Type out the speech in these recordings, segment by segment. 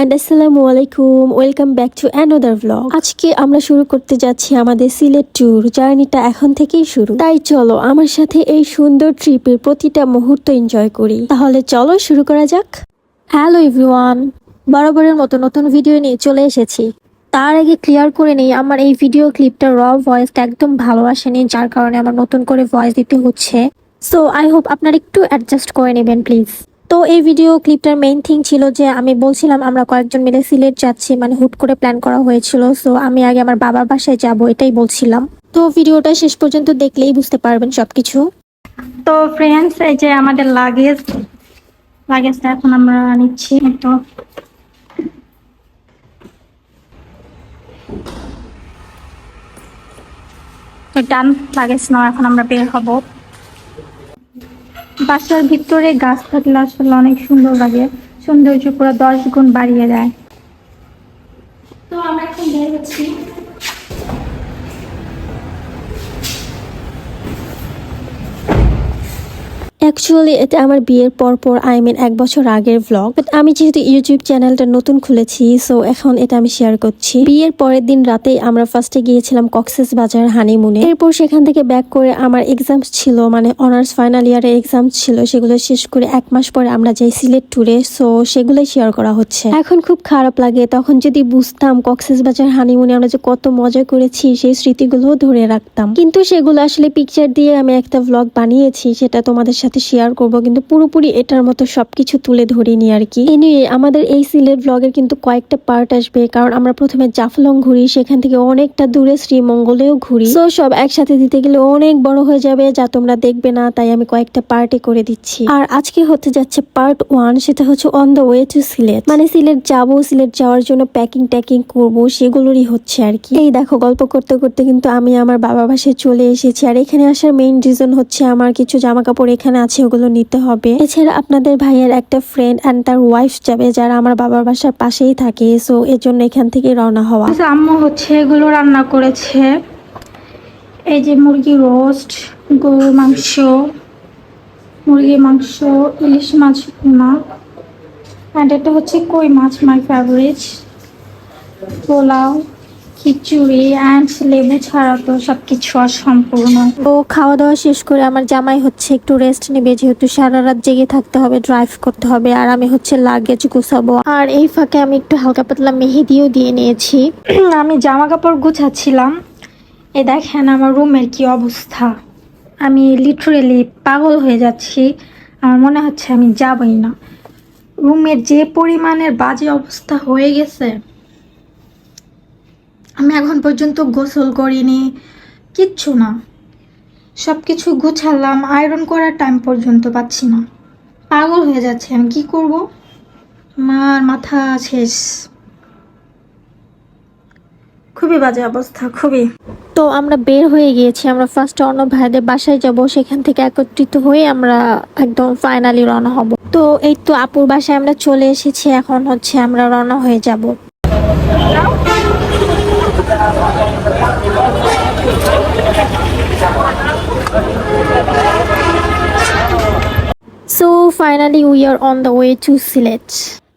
And আসসালামু আলাইকুম, welcome back to another vlog. আজকে আমরা শুরু করতে যাচ্ছি আমাদের সিলেট ট্যুর। জার্নিটা এখন থেকেই শুরু, তাই চলো আমার সাথে এই সুন্দর ট্রিপের প্রতিটা মুহূর্ত এনজয় করি। তাহলে চলো শুরু করা যাক। হ্যালো এভরিওয়ান, বরাবরের মতো নতুন ভিডিও নিয়ে চলে এসেছি। তার আগে ক্লিয়ার করে নেই, আমার এই ভিডিও ক্লিপটা র ভয়েসটা একদম ভালো আসেনি, যার কারণে আমার নতুন করে ভয়েস দিতে হচ্ছে। সো আই হোপ আপনারা একটু অ্যাডজাস্ট করে নেবেন প্লিজ। তো এই ভিডিও ক্লিপটার মেইন থিং ছিল যে আমি বলছিলাম আমরা কয়েকজন মিলে সিলেট যাচ্ছি, মানে হুট করে প্ল্যান করা হয়েছিল। সো আমি আগে আমার বাবার বাসায় যাব, এটাই বলছিলাম। তো ভিডিওটা শেষ পর্যন্ত দেখলেই বুঝতে পারবেন সবকিছু। তো ফ্রেন্ডস, এই যে আমাদের লাগেজটা এখন আমরা নিচ্ছি। তো ডান, লাগেজ নাও, এখন আমরা বের হব। বাসার ভিতরে গাছ থাকলে আসলে অনেক সুন্দর লাগে, সৌন্দর্য পুরো 10 গুণ বাড়িয়ে দেয়। তো আমরা এখন বের হচ্ছি। অ্যাকচুয়ালি এটা আমার বিয়ের পর আই মিন 1 বছর আগের ভ্লগ। বাট আমি যেহেতু ইউটিউব চ্যানেলটা নতুন খুলেছি, সো এখন এটা আমি শেয়ার করছি। বিয়ের পরের দিন রাতেই আমরা ফার্স্টে গিয়েছিলাম কক্সবাজার হানিমুনে। এরপর সেখান থেকে ব্যাক করে আমার এক্সামস ছিল, মানে অনার্স ফাইনাল ইয়ারের এক্সাম ছিল, সেগুলো শেষ করে 1 মাস পরে আমরা যাই সিলেট ট্যুরে। সো সেগুলোই শেয়ার করা হচ্ছে। এখন খুব খারাপ লাগে, তখন যদি বুঝতাম কক্সবাজার হানিমুনে আমরা যে কত মজা করেছি, সেই স্মৃতিগুলোও ধরে রাখতাম। কিন্তু সেগুলো আসলে পিকচার দিয়ে আমি একটা ভ্লগ বানিয়েছি, সেটা তোমাদের সাথে শেয়ার করব, কিন্তু পুরোপুরি এটার মতো সবকিছু তুলে ধরিনি আর কি। এনিওয়ে, আমাদের এই সিলেট ব্লগের কিন্তু কয়েকটা পার্ট আসবে, কারণ আমরা প্রথমে জাফলং ঘুরি, সেখান থেকে অনেকটা দূরে শ্রীমঙ্গলেও ঘুরি। সো সব একসাথে দিতে গেলে অনেক বড় হয়ে যাবে, যা তোমরা দেখবে না, তাই আমি কয়েকটা পার্টে করে দিচ্ছি। আর আজকে হতে যাচ্ছে পার্ট 1, সেটা হচ্ছে on the way to Sylhet. মানে সিলেট যাব, সিলেট যাওয়ার জন্য প্যাকিং করব, সেগুলোরই হচ্ছে আর কি। এই দেখো, গল্প করতে করতে কিন্তু আমি আমার বাবার বাসায় চলে এসেছি। আর এখানে আসার মেইন রিজন হচ্ছে আমার কিছু জামা কাপড় এখানে আছে, ওগুলো নিতে হবে। এছাড়া আপনাদের ভাইয়ের একটা ফ্রেন্ড এন্ড তার ওয়াইফ যাবে, যারা আমার বাবার বাসার পাশেই থাকে। সো এর জন্য এখান থেকে রওনা হওয়া। আম্মু হচ্ছে এগুলো রান্না করেছে। এই যে মুরগি রোস্ট, গরুর মাংস, মুরগির মাংস, ইলিশ মাছ ভুনা, অ্যান্ড এটা হচ্ছে কই মাছ, my favourite, pulao, khichuri and লেবু ছাড়া তো সবকিছু অসম্পূর্ণ। তো খাওয়া দাওয়া শেষ করে আমার জামাই হচ্ছে একটু রেস্ট নেবে, যেহেতু সারা রাত জেগে থাকতে হবে, ড্রাইভ করতে হবে, আর আমি হচ্ছে লাগেজ গুছাবো। আর এই ফাঁকে আমি একটু হালকা পাতলা মেহেদিও দিয়ে নিয়েছি। আমি জামা কাপড় গুছাচ্ছিলাম। এই দেখেন আমার রুমের কি অবস্থা, আমি লিটারেলি পাগল হয়ে যাচ্ছি। আমার মনে হচ্ছে আমি যাবই না। রুমের যে পরিমাণের বাজে অবস্থা হয়ে গেছে, আমি এখন পর্যন্ত গোসল করিনি, কিচ্ছু না। সব কিছু গুছালাম, আয়রন করার টাইম পর্যন্ত পাচ্ছি না। পাগল হয়ে যাচ্ছে, আমি কি করব, আমার মাথা শেষ। খুবই বাজে অবস্থা, খুবই। তো আমরা বের হয়ে গিয়েছি। আমরা ফার্স্টে অন্য ভাইদের বাসায় যাব, সেখান থেকে একত্রিত হয়ে আমরা একদম ফাইনালি রওনা হব। তো এই তো আপুর বাসায় আমরা চলে এসেছি, এখন হচ্ছে আমরা রওনা হয়ে যাব। So finally we are on the way to Silet.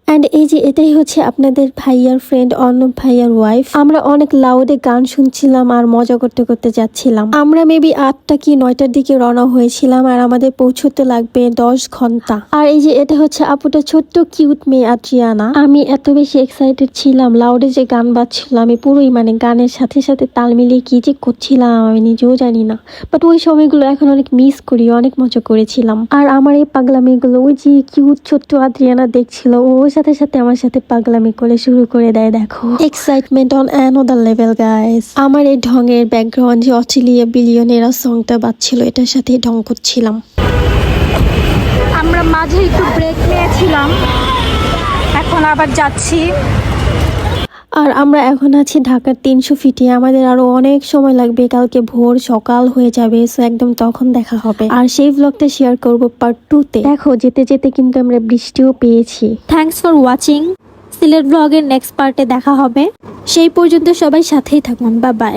And এই যে এটাই হচ্ছে আপনাদের ভাইয়ার ফ্রেন্ড অর্ণব ভাইয়ার ওয়াইফ। আমরা অনেক লাউডে গান শুনছিলাম আর মজা করতে করতে যাচ্ছিলাম। আমরা মেবি 8টা কি 9টার দিকে রওনা হয়েছিলাম, আর আমাদের পৌঁছতে লাগবে 10 ঘন্টা। আর এই যে এটা হচ্ছে আপুটা ছোট্ট কিউট মেয়ে আদ্রিয়ানা। আমি এত বেশি এক্সাইটেড ছিলাম, লাউডে যে গান বাজছিল আমি পুরোই মানে গানের সাথে সাথে তাল মিলিয়ে কি যে করছিলাম আমি নিজেও জানি না। বাট ওই সময়গুলো এখন অনেক মিস করি, অনেক মজা করেছিলাম। আর আমার এই পাগলামিগুলো ওই যে কিউট ছোট্ট আদ্রিয়ানা দেখছিল, ওর সাথে সাথে আমার সাথে পাগলামি করে শুরু করে দেয়। দেখো, excitement on another level guys. আমার এই ঢঙের ব্যাকগ্রাউন্ড যে অস্ট্রেলিয়া বিলিয়নেরা সংটা বাজছিল, এটার সাথে ঢং করছিলাম। আমরা মাঝে একটু ব্রেক নিয়েছিলাম, এখন আবার যাচ্ছি। আর আমরা এখন আছি ঢাকার 300 ফিটে। আমাদের আরো অনেক সময় লাগবে, কালকে ভোর সকাল হয়ে যাবে। সো একদম তখন দেখা হবে, আর সেই ব্লগটা শেয়ার করব পার্ট 2-তে। দেখো, যেতে যেতে কিন্তু আমরা বৃষ্টিও পেয়েছি। Thanks for watching. সিলেট ব্লগের নেক্সট পার্টে দেখা হবে। সেই পর্যন্ত সবাই সাথেই থাকুন। Bye bye.